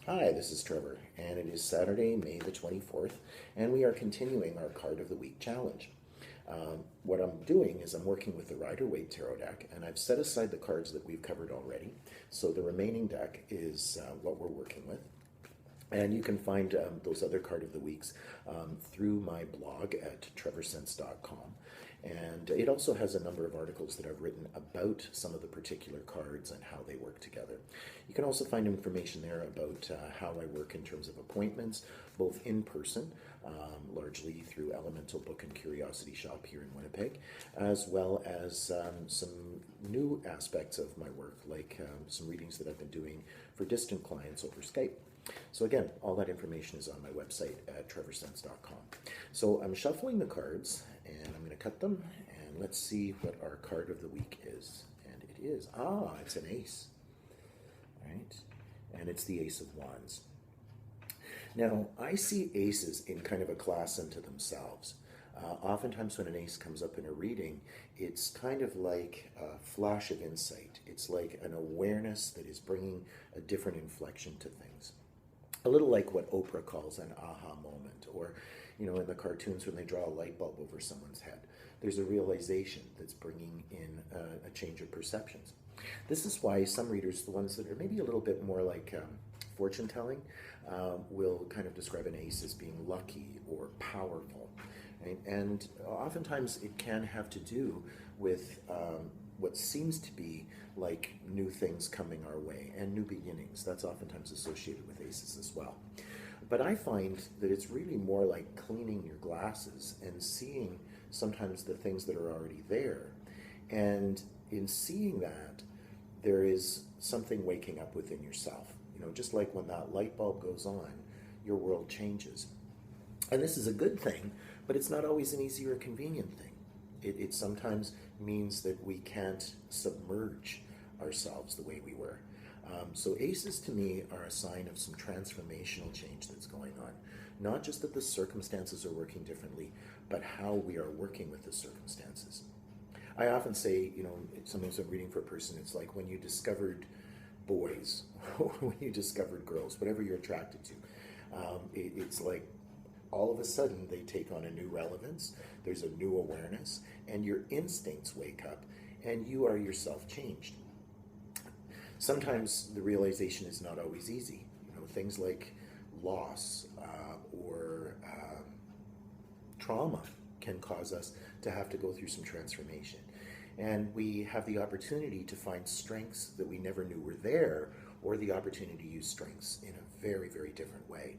Hi, this is Trevor, and it is Saturday, May the 24th, and we are continuing our Card of the Week challenge. What I'm doing is I'm working with the Rider-Waite Tarot deck, and I've set aside the cards that we've covered already, so the remaining deck is what we're working with. And you can find those other Card of the Weeks through my blog at trevorsense.com. And it also has a number of articles that I've written about some of the particular cards and how they work together. You can also find information there about how I work in terms of appointments, both in person, largely through Elemental Book and Curiosity Shop here in Winnipeg, as well as some new aspects of my work, like some readings that I've been doing for distant clients over Skype. So again, all that information is on my website at trevorsense.com. So I'm shuffling the cards, and I'm going to cut them, and let's see what our card of the week is. And it is, it's an ace. All right, and it's the Ace of Wands. Now, I see aces in kind of a class unto themselves. Oftentimes when an ace comes up in a reading, it's kind of like a flash of insight. It's like an awareness that is bringing a different inflection to things. A little like what Oprah calls an aha moment, or, in the cartoons when they draw a light bulb over someone's head. There's a realization that's bringing in a change of perceptions. This is why some readers, the ones that are maybe a little bit more like fortune telling, will kind of describe an ace as being lucky or powerful. Right? And oftentimes it can have to do with what seems to be like new things coming our way and new beginnings. That's oftentimes associated with aces as well. But I find that it's really more like cleaning your glasses and seeing sometimes the things that are already there. And in seeing that, there is something waking up within yourself. Just like when that light bulb goes on, your world changes. And this is a good thing, but it's not always an easy or convenient thing. It sometimes means that we can't submerge ourselves the way we were. So aces to me are a sign of some transformational change that's going on. Not just that the circumstances are working differently, but how we are working with the circumstances. I often say, sometimes I'm reading for a person, it's like when you discovered boys, or when you discovered girls, whatever you're attracted to. It's like all of a sudden they take on a new relevance, there's a new awareness, and your instincts wake up, and you are yourself changed. Sometimes the realization is not always easy. Things like loss or trauma can cause us to have to go through some transformation. And we have the opportunity to find strengths that we never knew were there, or the opportunity to use strengths in a very, very different way.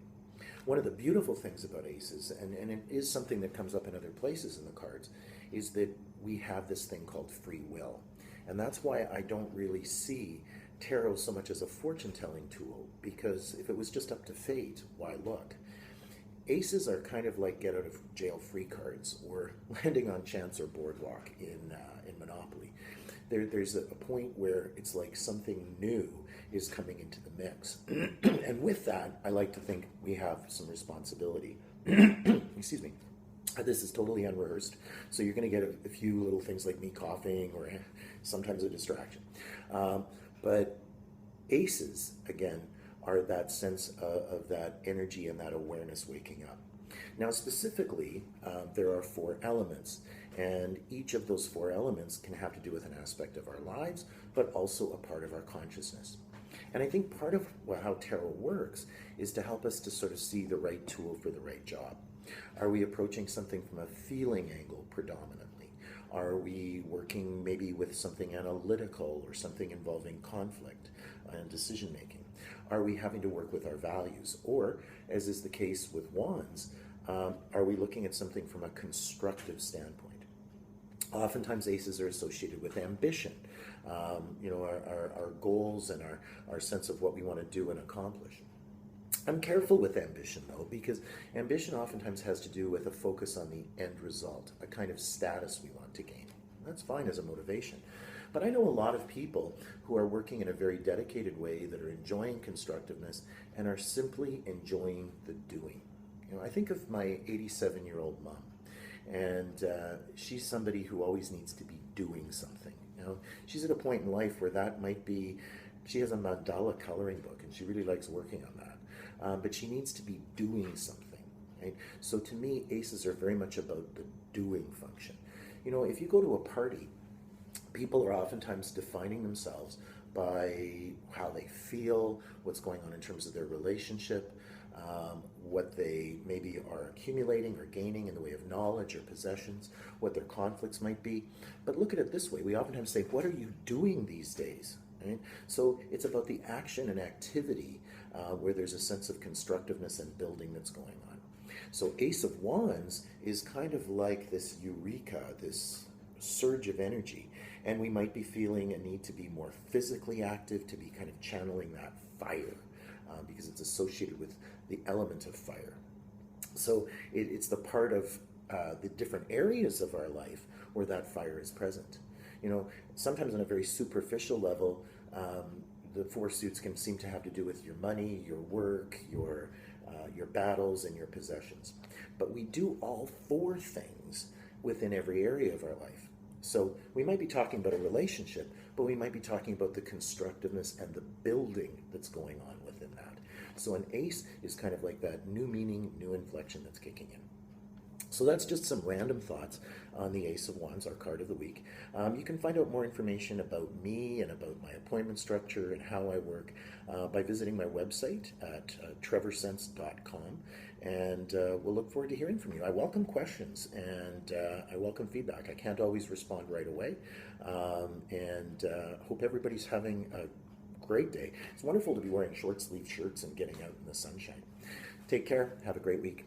One of the beautiful things about aces, and it is something that comes up in other places in the cards, is that we have this thing called free will. And that's why I don't really see tarot so much as a fortune-telling tool, because if it was just up to fate, why look? Aces are kind of like get-out-of-jail-free cards, or landing on chance or boardwalk in Monopoly. There's a point where it's like something new is coming into the mix. And with that, I like to think we have some responsibility. Excuse me. This is totally unrehearsed, so you're going to get a few little things like me coughing or sometimes a distraction. But aces, again, are that sense of that energy and that awareness waking up. Now, specifically, there are 4 elements, and each of those 4 elements can have to do with an aspect of our lives, but also a part of our consciousness. And I think part of how tarot works is to help us to sort of see the right tool for the right job. Are we approaching something from a feeling angle predominantly? Are we working maybe with something analytical or something involving conflict and decision making? Are we having to work with our values? Or, as is the case with wands, are we looking at something from a constructive standpoint? Oftentimes aces are associated with ambition, our goals and our sense of what we want to do and accomplish. I'm careful with ambition, though, because ambition oftentimes has to do with a focus on the end result, a kind of status we want to gain. That's fine as a motivation. But I know a lot of people who are working in a very dedicated way that are enjoying constructiveness and are simply enjoying the doing. I think of my 87-year-old mom, and she's somebody who always needs to be doing something. She's at a point in life where that might be She has a mandala coloring book, and she really likes working on that. But she needs to be doing something, right? So to me, aces are very much about the doing function. You know, if you go to a party, people are oftentimes defining themselves by how they feel, what's going on in terms of their relationship, what they maybe are accumulating or gaining in the way of knowledge or possessions, what their conflicts might be. But look at it this way: we oftentimes say, what are you doing these days? Right? So it's about the action and activity where there's a sense of constructiveness and building that's going on. So Ace of Wands is kind of like this eureka, this surge of energy, and we might be feeling a need to be more physically active, to be kind of channeling that fire, because it's associated with the element of fire. So it's the part of the different areas of our life where that fire is present. You know, sometimes on a very superficial level, the four suits can seem to have to do with your money, your work, your battles, and your possessions. But we do all four things within every area of our life. So we might be talking about a relationship, but we might be talking about the constructiveness and the building that's going on within that. So an ace is kind of like that new meaning, new inflection that's kicking in. So that's just some random thoughts on the Ace of Wands, our card of the week. You can find out more information about me and about my appointment structure and how I work by visiting my website at trevorsense.com. And we'll look forward to hearing from you. I welcome questions and I welcome feedback. I can't always respond right away. And hope everybody's having a great day. It's wonderful to be wearing short sleeve shirts and getting out in the sunshine. Take care. Have a great week.